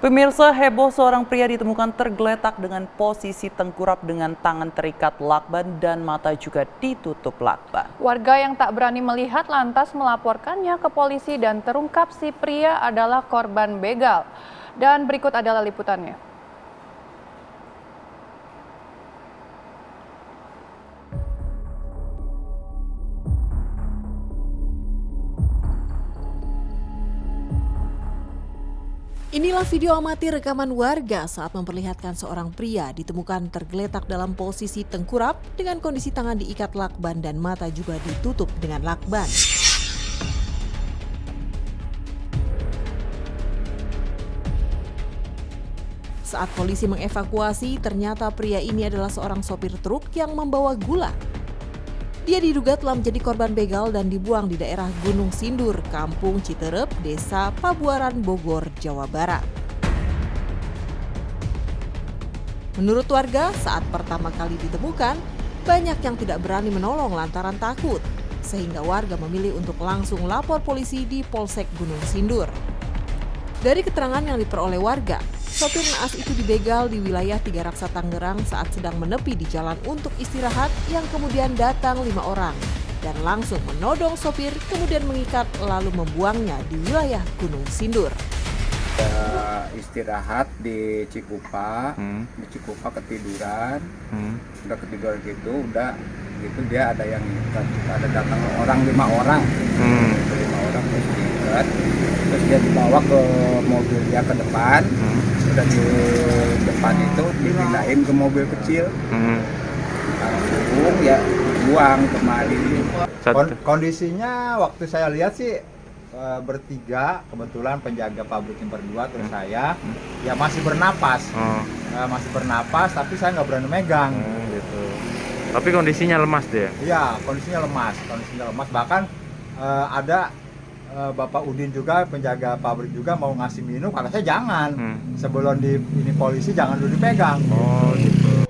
Pemirsa, heboh seorang pria ditemukan tergeletak dengan posisi tengkurap dengan tangan terikat lakban dan mata juga ditutup lakban. Warga yang tak berani melihat lantas melaporkannya ke polisi dan terungkap si pria adalah korban begal. Dan berikut adalah liputannya. Inilah video amatir rekaman warga saat memperlihatkan seorang pria ditemukan tergeletak dalam posisi tengkurap dengan kondisi tangan diikat lakban dan mata juga ditutup dengan lakban. Saat polisi mengevakuasi, ternyata pria ini adalah seorang sopir truk yang membawa gula. Dia diduga telah menjadi korban begal dan dibuang di daerah Gunung Sindur, Kampung Citerep, Desa Pabuaran, Bogor, Jawa Barat. Menurut warga, saat pertama kali ditemukan, banyak yang tidak berani menolong lantaran takut, sehingga warga memilih untuk langsung lapor polisi di Polsek Gunung Sindur. Dari keterangan yang diperoleh warga, sopir naas itu dibegal di wilayah Tiga Raksa Tangerang saat sedang menepi di jalan untuk istirahat yang kemudian datang 5 orang dan langsung menodong sopir kemudian mengikat lalu membuangnya di wilayah Gunung Sindur. Istirahat di Cikupa, di Cikupa ketiduran, udah ketiduran gitu, dia ada yang ada datang orang 5 orang, 5 orang terus dia dibawa ke mobil dia ke depan. Udah di depan itu dipindahin ke mobil kecil, langsung ya buang kemari. Kondisinya waktu saya lihat sih bertiga, kebetulan penjaga pabriknya berdua terus saya, ya masih bernapas, tapi saya nggak berani megang. Gitu. Tapi kondisinya lemas dia? Iya, kondisinya lemas, bahkan ada Bapak Udin juga, penjaga pabrik juga mau ngasih minum, kata saya jangan. Sebelum ini polisi jangan dulu dipegang. Oh gitu.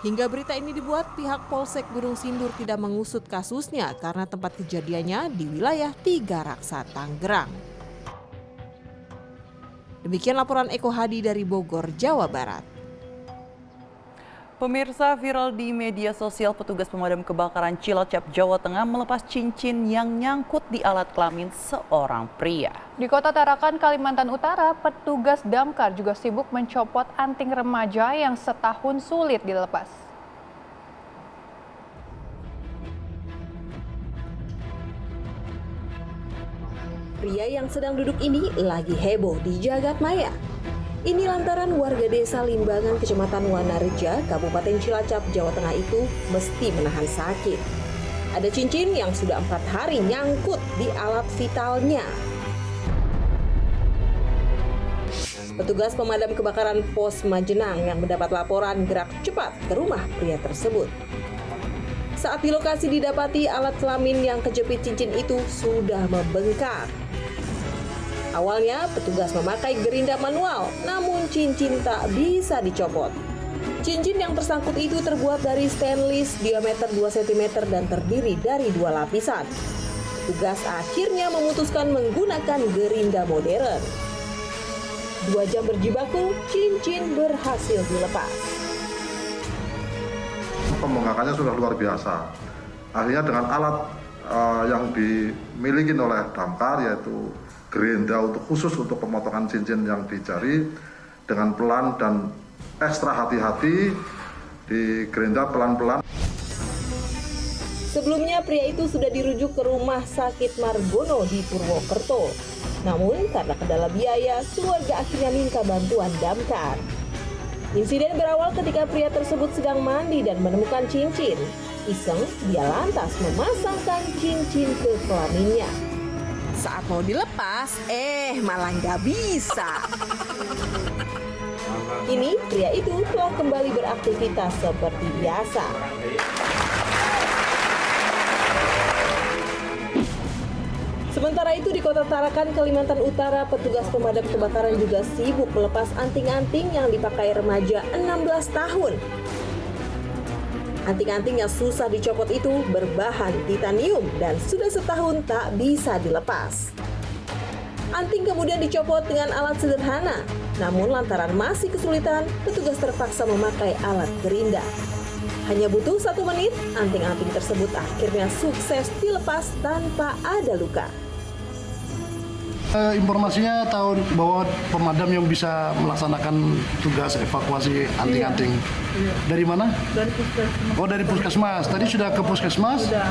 Hingga berita ini dibuat, pihak Polsek Gunung Sindur tidak mengusut kasusnya karena tempat kejadiannya di wilayah Tiga Raksa, Tangerang. Demikian laporan Eko Hadi dari Bogor, Jawa Barat. Pemirsa, viral di media sosial, petugas pemadam kebakaran Cilacap, Jawa Tengah melepas cincin yang nyangkut di alat kelamin seorang pria. Di Kota Tarakan, Kalimantan Utara, petugas damkar juga sibuk mencopot anting remaja yang setahun sulit dilepas. Pria yang sedang duduk ini lagi heboh di jagat maya. Ini lantaran warga desa Limbangan, Kecamatan Wanareja, Kabupaten Cilacap, Jawa Tengah itu mesti menahan sakit. Ada cincin yang sudah 4 hari nyangkut di alat vitalnya. Petugas pemadam kebakaran Pos Majenang yang mendapat laporan gerak cepat ke rumah pria tersebut. Saat di lokasi didapati alat kelamin yang kejepit cincin itu sudah membengkak. Awalnya petugas memakai gerinda manual, namun cincin tak bisa dicopot. Cincin yang tersangkut itu terbuat dari stainless diameter 2 cm dan terdiri dari 2 lapisan. Petugas akhirnya memutuskan menggunakan gerinda modern. 2 jam berjibaku, cincin berhasil dilepas. Pembengkakannya sudah luar biasa. Akhirnya dengan alat yang dimiliki oleh damkar, yaitu gerinda khusus untuk pemotongan cincin yang di jari, dengan pelan dan ekstra hati-hati di gerinda pelan-pelan. Sebelumnya pria itu sudah dirujuk ke Rumah Sakit Margono di Purwokerto. Namun karena kendala biaya, keluarga akhirnya minta bantuan damkar. Insiden berawal ketika pria tersebut sedang mandi dan menemukan cincin. Iseng, dia lantas memasangkan cincin ke kelaminnya. Saat mau dilepas, malah nggak bisa. Kini pria itu telah kembali beraktivitas seperti biasa. Sementara itu di Kota Tarakan, Kalimantan Utara, petugas pemadam kebakaran juga sibuk melepas anting-anting yang dipakai remaja 16 tahun. Anting-anting yang susah dicopot itu berbahan titanium dan sudah setahun tak bisa dilepas. Anting kemudian dicopot dengan alat sederhana. Namun lantaran masih kesulitan, petugas terpaksa memakai alat gerinda. Hanya butuh 1 menit, anting-anting tersebut akhirnya sukses dilepas tanpa ada luka. Informasinya tahu bahwa pemadam yang bisa melaksanakan tugas evakuasi anting-anting. Dari mana? Dari puskesmas. Oh, dari puskesmas. Tadi sudah ke puskesmas? Sudah.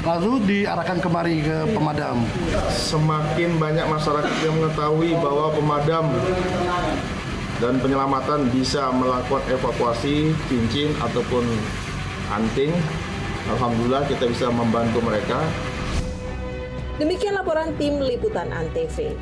Lalu diarahkan kemari ke pemadam. Semakin banyak masyarakat yang mengetahui bahwa pemadam dan penyelamatan bisa melakukan evakuasi cincin ataupun anting, alhamdulillah kita bisa membantu mereka. Demikian laporan tim Liputan Antv.